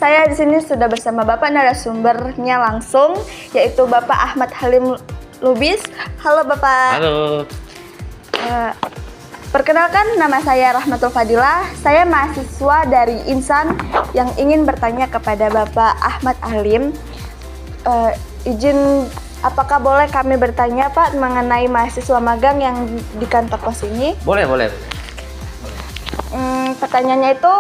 saya di sini sudah bersama Bapak narasumbernya langsung, yaitu Bapak Ahmad Halim Lubis. Halo Bapak. Halo. Perkenalkan, nama saya Rahmatul Fadilah. Saya mahasiswa dari Insan yang ingin bertanya kepada Bapak Ahmad Halim. Izin, apakah boleh kami bertanya Pak mengenai mahasiswa magang yang di kantor pos ini? Boleh. Pertanyaannya itu,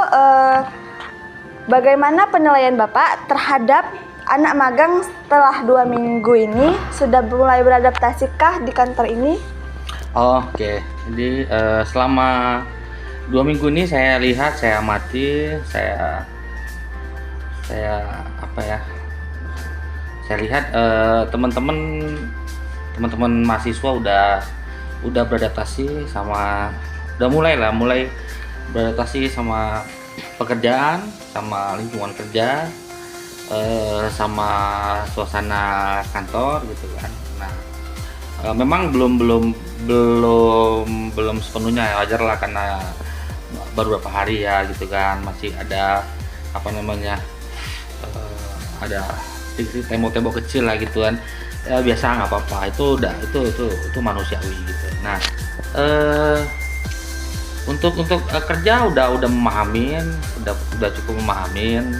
bagaimana penilaian Bapak terhadap anak magang setelah 2 minggu ini? Sudah mulai beradaptasikah di kantor ini? Oke. Jadi selama 2 minggu ini saya lihat, saya amati, saya lihat teman-teman mahasiswa udah beradaptasi sama, mulai beradaptasi sama pekerjaan, sama lingkungan kerja, sama suasana kantor gitu kan. Nah, memang belum sepenuhnya, ya wajar lah karena baru beberapa hari ya gitu kan, masih ada ada tembok-tembok kecil lah gitu kan. Ya, biasa, nggak apa-apa, itu manusiawi gitu. Nah, untuk kerja udah memahamin, udah cukup memahamin,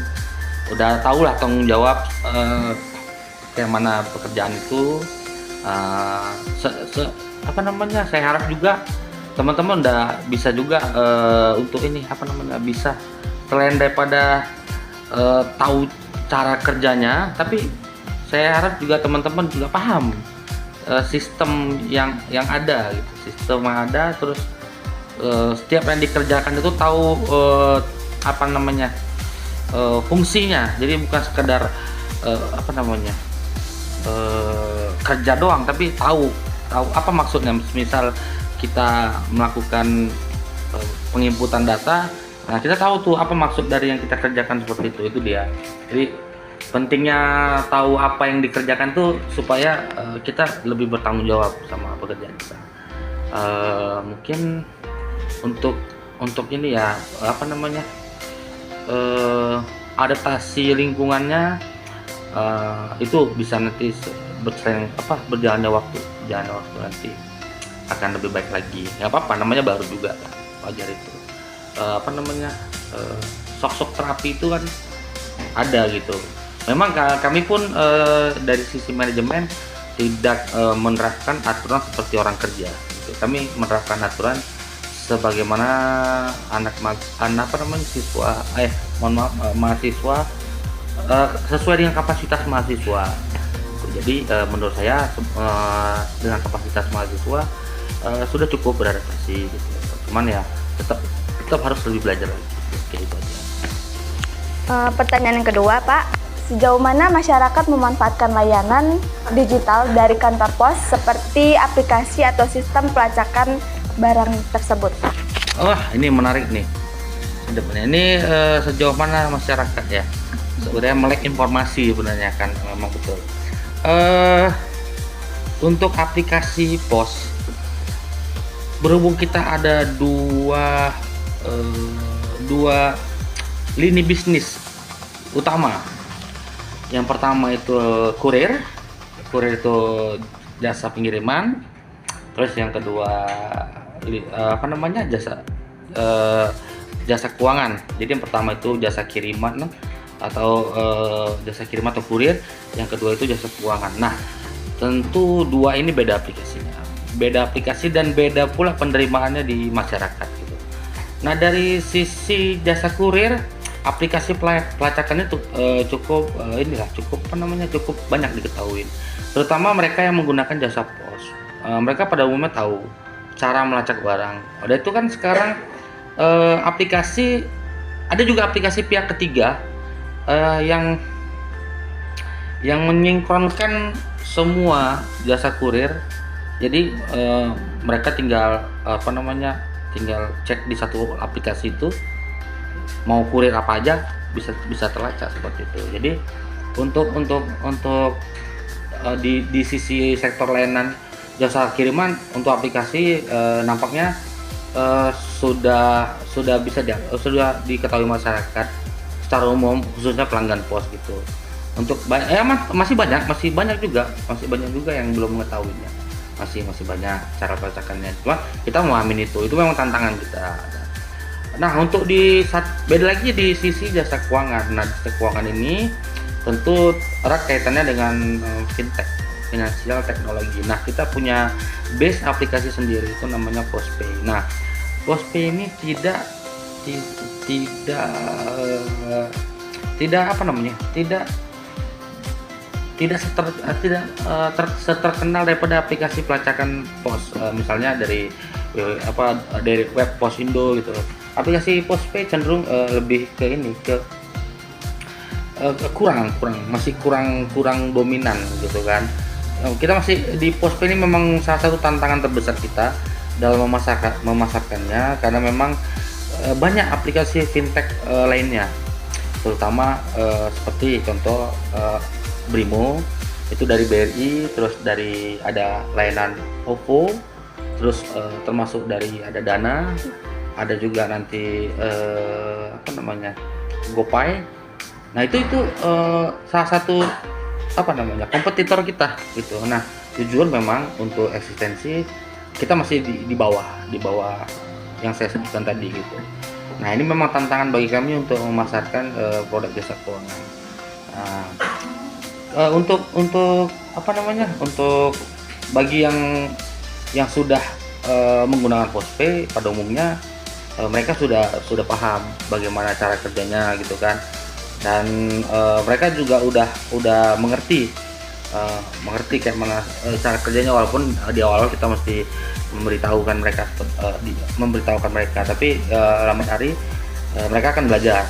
udah tahu lah tanggung jawab kayak mana pekerjaan itu. Saya harap juga teman-teman udah bisa juga untuk bisa selain daripada tahu cara kerjanya, tapi saya harap juga teman-teman juga paham sistem yang ada gitu. Sistem yang ada, terus setiap yang dikerjakan itu tahu fungsinya. Jadi bukan sekedar kerja doang, tapi tahu apa maksudnya. Misal kita melakukan penginputan data, nah kita tahu tuh apa maksud dari yang kita kerjakan seperti itu dia. Jadi pentingnya tahu apa yang dikerjakan tuh supaya kita lebih bertanggung jawab sama pekerjaan kita. Mungkin untuk ini ya adaptasi lingkungannya itu bisa nanti berjalannya waktu nanti akan lebih baik lagi. Nggak apa-apa, namanya baru juga, wajar itu. Sok-sok terapi itu kan ada gitu. Memang kami pun dari sisi manajemen tidak menerapkan aturan seperti orang kerja gitu. Kami menerapkan aturan sebagaimana mahasiswa sesuai dengan kapasitas mahasiswa. Jadi menurut saya dengan kapasitas mahasiswa sudah cukup beradaptasi gitu. Cuman ya tetap harus lebih belajar lagi. Kayak itu aja. Pertanyaan yang kedua Pak, sejauh mana masyarakat memanfaatkan layanan digital dari kantor pos seperti aplikasi atau sistem pelacakan barang tersebut? Wah, ini menarik nih. Ini sejauh mana masyarakat ya sebenarnya melek informasi sebenarnya kan, memang betul. Untuk aplikasi pos, berhubung kita ada dua lini bisnis utama. Yang pertama itu kurir itu jasa pengiriman. Terus yang kedua jasa keuangan. Jadi yang pertama itu jasa kiriman atau kurir, yang kedua itu jasa keuangan. Nah, tentu dua ini beda aplikasi dan beda pula penerimaannya di masyarakat gitu. Nah, dari sisi jasa kurir, aplikasi pelacakannya cukup banyak diketahui, terutama mereka yang menggunakan jasa pos. Mereka pada umumnya tahu cara melacak barang. Udah itu kan sekarang ada juga aplikasi pihak ketiga yang menyinkronkan semua jasa kurir. Jadi mereka tinggal cek di satu aplikasi itu mau kurir apa aja bisa terlacak seperti itu. Jadi untuk di sisi sektor layanan jasa kiriman, untuk aplikasi nampaknya sudah diketahui masyarakat secara umum khususnya pelanggan pos gitu. Untuk masih banyak juga yang belum mengetahuinya, masih banyak cara pelacakannya, cuma kita memahami itu memang tantangan kita. Nah, untuk beda lagi di sisi jasa keuangan. Nah, jasa keuangan ini tentu erat kaitannya dengan fintech, finansial teknologi. Nah, kita punya base aplikasi sendiri, itu namanya Postpay. Nah, Postpay ini tidak seterkenal daripada aplikasi pelacakan pos, misalnya dari web Pos Indo gitu. Aplikasi Postpay cenderung lebih ke masih kurang dominan gitu kan. Kita masih di Postpay ini memang salah satu tantangan terbesar kita dalam memasarkannya, karena memang banyak aplikasi fintech lainnya, terutama seperti contoh Brimo itu dari BRI, terus dari ada layanan OVO, terus termasuk dari ada Dana, ada juga nanti GoPay. Nah, itu salah satu kompetitor kita gitu. Nah, jujur memang untuk eksistensi kita masih di bawah yang saya sebutkan tadi gitu. Nah, ini memang tantangan bagi kami untuk memasarkan produk jasa keuangan. Nah, untuk bagi yang sudah menggunakan Postpay, pada umumnya mereka sudah paham bagaimana cara kerjanya gitu kan, dan mereka juga udah mengerti kayak mana cara kerjanya, walaupun di awal kita mesti memberitahukan mereka, tapi lambat hari mereka akan belajar.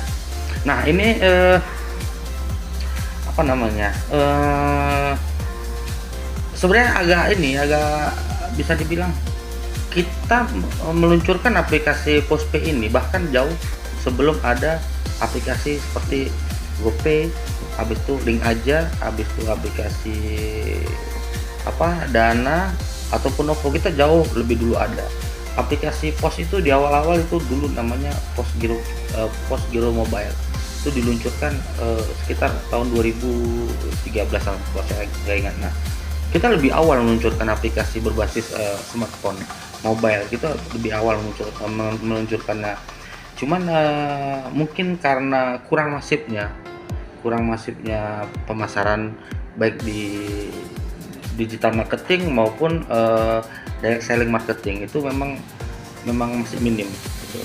Nah, ini sebenarnya agak bisa dibilang kita meluncurkan aplikasi Postpay ini bahkan jauh sebelum ada aplikasi seperti GoPay, habis itu Link Aja, habis itu aplikasi Dana ataupun OVO. Kita jauh lebih dulu ada aplikasi pos itu. Di awal-awal itu dulu namanya Postgiro Mobile, itu diluncurkan sekitar tahun 2013 kalau saya nggak ingat. Nah, kita lebih awal meluncurkan aplikasi berbasis smartphone mobile, kita lebih awal meluncurkannya. Cuman mungkin karena kurang masifnya pemasaran baik di digital marketing maupun direct selling marketing, itu memang masih minim gitu.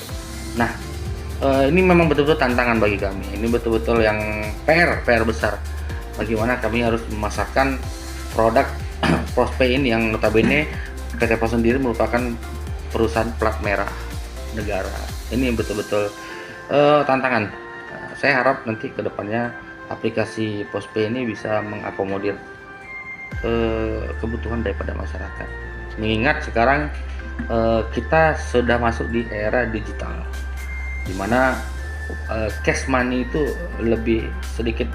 Nah, ini memang betul-betul tantangan bagi kami. Ini betul-betul yang PR besar. Bagaimana kami harus memasarkan produk Postpay ini yang notabene PT Pos sendiri merupakan perusahaan plat merah negara. Ini betul-betul tantangan. Saya harap nanti kedepannya aplikasi Postpay ini bisa mengakomodir kebutuhan daripada masyarakat. Mengingat sekarang kita sudah masuk di era digital, di mana cash money itu lebih sedikit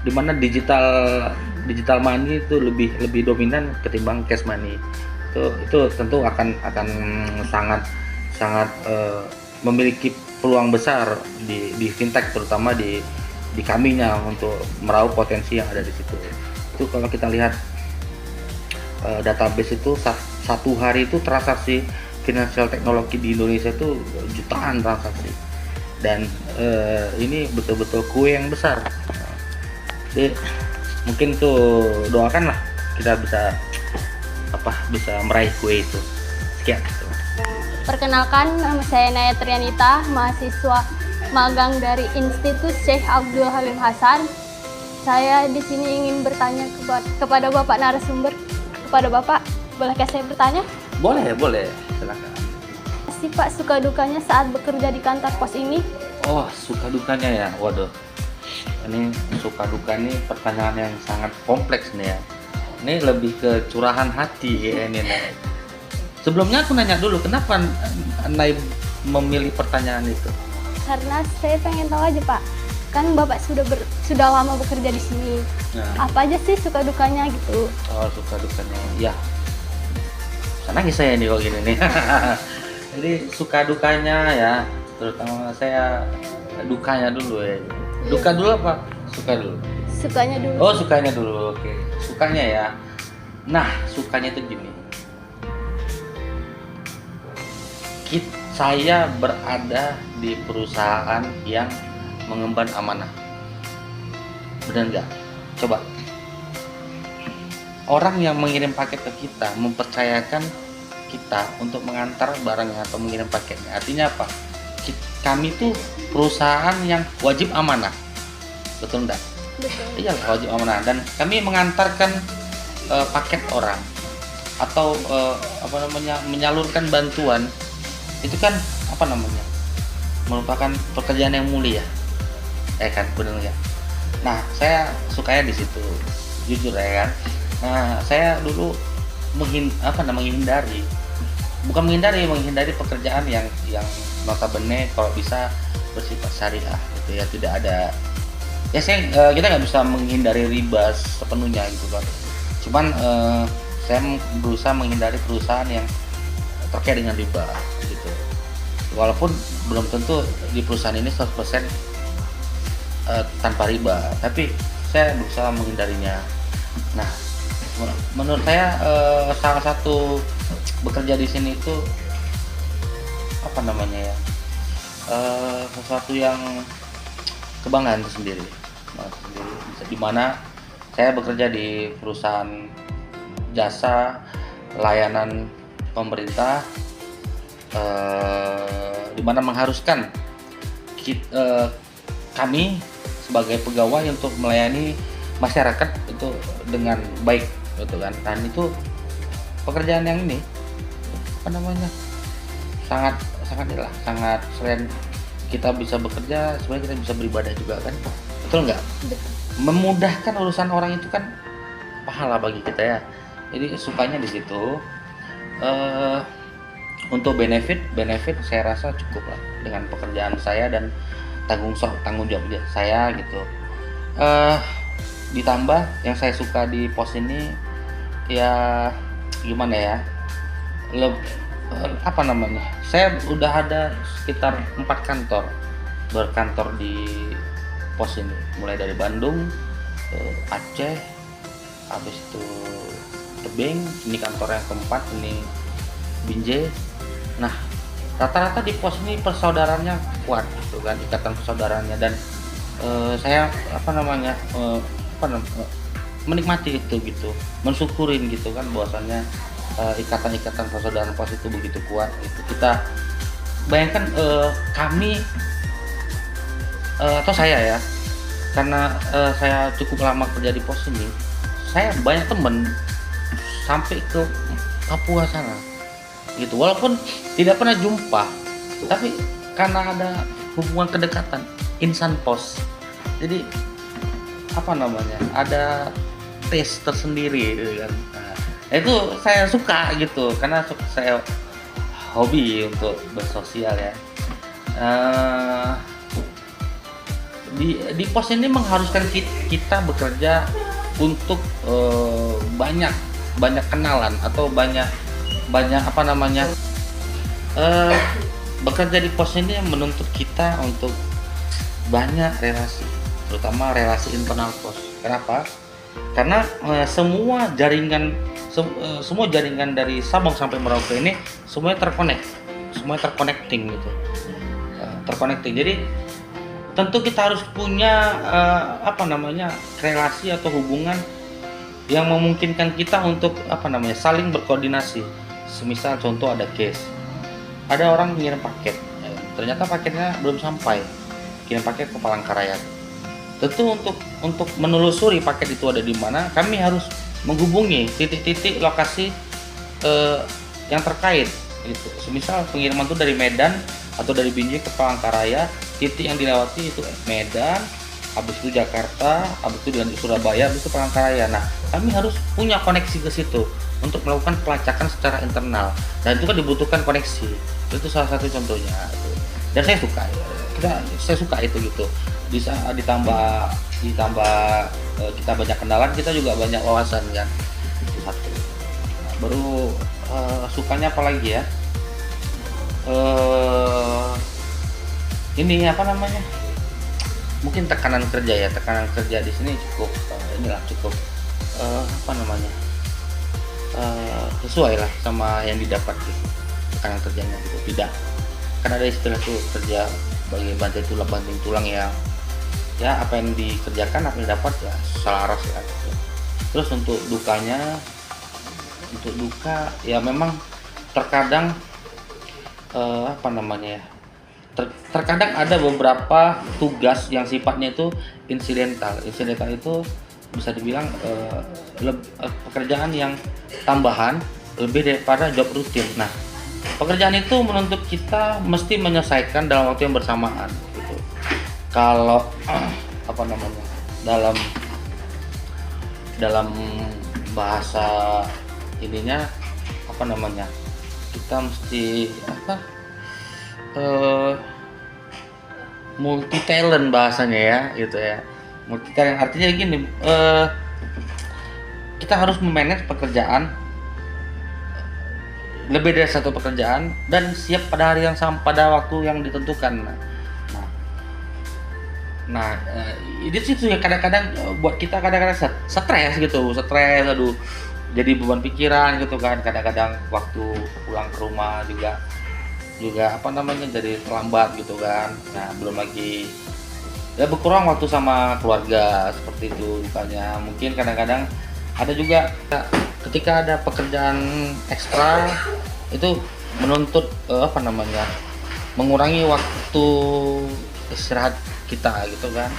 di mana digital money itu lebih dominan ketimbang cash money. Itu tentu akan sangat memiliki peluang besar di fintech, terutama di kaminya, untuk meraup potensi yang ada di situ. Itu kalau kita lihat database itu satu hari itu transaksi finansial teknologi di Indonesia itu jutaan transaksi, dan ini betul-betul kue yang besar. Jadi mungkin tuh doakanlah kita bisa meraih kue itu. Sekian. Perkenalkan, nama saya Naya Trianita, mahasiswa magang dari Institut Syekh Abdul Halim Hasan. Saya di sini ingin bertanya kepada Bapak narasumber. Kepada Bapak, bolehkah saya bertanya? Boleh, silakan. Sih Pak, suka dukanya saat bekerja di kantor pos ini? Oh, suka dukanya ya. Waduh. Ini suka duka nih pertanyaan yang sangat kompleks nih ya. Ini lebih ke curahan hati ya ini Nay. Sebelumnya aku nanya dulu, kenapa Nay memilih pertanyaan itu? Karena saya pengen tahu aja Pak. Kan Bapak sudah lama bekerja di sini. Nah, apa aja sih suka dukanya gitu? Oh, suka dukanya. Ya. Nangis saya nih kalau gini nih. Jadi suka dukanya ya, terutama saya dukanya dulu ya. Duka dulu apa suka dulu? Sukanya dulu. Oh, sukanya dulu. Oke, sukanya ya. Nah, sukanya itu gini. Saya berada di perusahaan yang mengemban amanah. Benar nggak? Coba. Orang yang mengirim paket ke kita mempercayakan kita untuk mengantar barangnya atau mengirim paketnya. Artinya apa? Kami tuh perusahaan yang wajib amanah. Betul nggak? Betul. Iya, wajib amanah. Dan kami mengantarkan paket orang atau menyalurkan bantuan. Itu kan merupakan pekerjaan yang mulia, kan, benar ya. Nah, saya sukanya di situ, jujur ya kan. Nah, saya dulu menghindari pekerjaan yang notabene kalau bisa bersifat syariah gitu ya, tidak ada ya kita nggak bisa menghindari riba sepenuhnya gitu kan. Cuman saya berusaha menghindari perusahaan yang terkait dengan riba gitu. Walaupun belum tentu di perusahaan ini 100% tanpa riba, tapi saya berusaha menghindarinya. Nah, menurut saya salah satu bekerja di sini itu sesuatu yang kebanggaan tersendiri. Di mana saya bekerja di perusahaan jasa layanan pemerintah, di mana mengharuskan kami sebagai pegawai untuk melayani masyarakat itu dengan baik, gitu kan. Dan itu pekerjaan yang ini sangat selain kita bisa bekerja, sebenarnya kita bisa beribadah juga kan, betul nggak? Memudahkan urusan orang itu kan pahala bagi kita ya. Jadi sukanya di situ. Untuk benefit saya rasa cukup lah dengan pekerjaan saya dan tanggung jawab saya gitu. Ditambah yang saya suka di pos ini ya gimana ya, saya udah ada sekitar 4 kantor berkantor di pos ini, mulai dari Bandung, Aceh, habis itu Tebing, ini kantor yang keempat, ini Binjai. Nah, rata-rata di pos ini persaudaraannya kuat gitu kan, ikatan persaudaraannya, dan saya menikmati itu gitu, mensyukurin gitu kan bahwasannya ikatan-ikatan persaudaraan pos itu begitu kuat gitu. Kita bayangkan kami atau saya ya, karena saya cukup lama kerja di pos ini, saya banyak temen sampai ke Papua sana gitu, walaupun tidak pernah jumpa, tapi karena ada hubungan kedekatan insan pos, jadi ada taste tersendiri gitu kan. Nah, itu saya suka gitu, karena saya hobi untuk bersosial ya. Di pos ini mengharuskan kita bekerja untuk banyak kenalan atau banyak bekerja di pos ini menuntut kita untuk banyak relasi, terutama relasi internal pos. Kenapa? Karena semua jaringan dari Sabang sampai Merauke ini semuanya terconnecting gitu, terconnecting. Jadi tentu kita harus punya relasi atau hubungan yang memungkinkan kita untuk saling berkoordinasi. Semisal contoh ada case, ada orang mengirim paket, ternyata paketnya belum sampai, kirim paket ke Palangkaraya. Tentu untuk menelusuri paket itu ada di mana, kami harus menghubungi titik-titik lokasi yang terkait gitu. Semisal pengiriman itu dari Medan atau dari Binjai ke Palangkaraya, titik yang dilewati itu Medan, habis itu Jakarta, habis itu di Surabaya, habis itu Palangkaraya. Nah, kami harus punya koneksi ke situ untuk melakukan pelacakan secara internal, dan itu kan dibutuhkan koneksi. Itu salah satu contohnya. Dan saya suka itu gitu. Bisa ditambah kita banyak kenalan, kita juga banyak wawasan kan. Itu satu. Nah, baru sukanya apa lagi ya? ini apa namanya, mungkin tekanan kerja di sini cukup cukup apa namanya, sesuai lah sama yang didapat gitu, tekanan kerjanya gitu. Tidak, karena ada istilah tuh kerja bagi banting tulang ya apa yang dikerjakan apa yang didapat ya selaras ya gitu. Terus untuk duka ya memang terkadang apa namanya ya, terkadang ada beberapa tugas yang sifatnya itu insidental itu bisa dibilang pekerjaan yang tambahan lebih daripada job rutin. Nah, pekerjaan itu menuntut kita mesti menyelesaikan dalam waktu yang bersamaan gitu. Kalau apa namanya, dalam bahasa ininya apa namanya, kita mesti multi talent bahasanya ya gitu ya. Multi talent artinya gini, kita harus memanage pekerjaan lebih dari satu pekerjaan dan siap pada hari yang sama, pada waktu yang ditentukan. Nah, itu sih yang kadang-kadang buat kita stres, aduh, jadi beban pikiran gitu kan. Kadang-kadang waktu pulang ke rumah juga apa namanya, jadi terlambat gitu kan. Nah, belum lagi ya berkurang waktu sama keluarga, seperti itu bukannya. Mungkin kadang-kadang ada juga ketika ada pekerjaan ekstra itu menuntut apa namanya, mengurangi waktu istirahat kita gitu kan,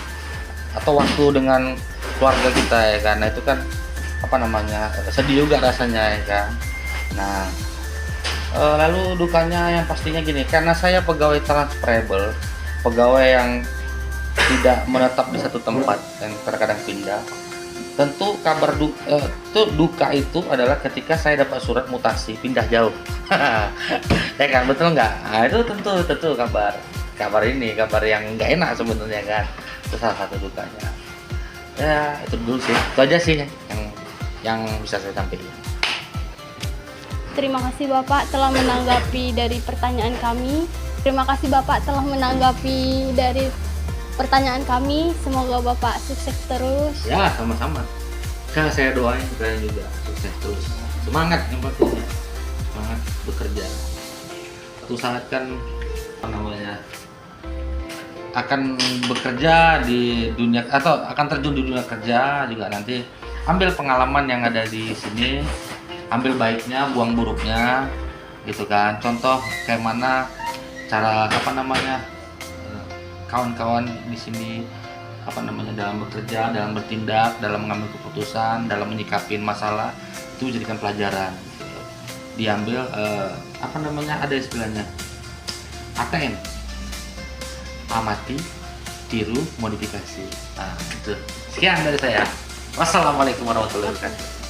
atau waktu dengan keluarga kita ya kan. Nah, itu kan apa namanya, sedih juga rasanya ya kan. Nah, lalu dukanya yang pastinya gini, karena saya pegawai transferable, pegawai yang tidak menetap di satu tempat dan terkadang pindah. Tentu duka itu adalah ketika saya dapat surat mutasi pindah jauh. Ya kan, betul nggak? Nah, itu tentu kabar yang nggak enak sebenarnya kan. Itu salah satu dukanya. Ya, itu dulu sih. Itu aja sih yang bisa saya sampaikan. Terima kasih Bapak telah menanggapi dari pertanyaan kami. Terima kasih Bapak telah menanggapi dari pertanyaan kami. Semoga Bapak sukses terus. Ya, sama-sama. Kan saya doain kalian juga sukses terus. Semangat yang pastinya. Semangat bekerja. Suatu saat kan apa namanya, akan bekerja di dunia atau akan terjun di dunia kerja juga. Nanti ambil pengalaman yang ada di sini, ambil baiknya, buang buruknya gitu kan. Contoh kayak mana cara apa namanya, kawan-kawan di sini apa namanya, dalam bekerja, dalam bertindak, dalam mengambil keputusan, dalam menyikapin masalah, itu dijadikan pelajaran gitu. Diambil apa namanya, ada istilahnya ATM, amati, tiru, modifikasi. Nah, itu sekian dari saya. Wassalamualaikum warahmatullahi wabarakatuh.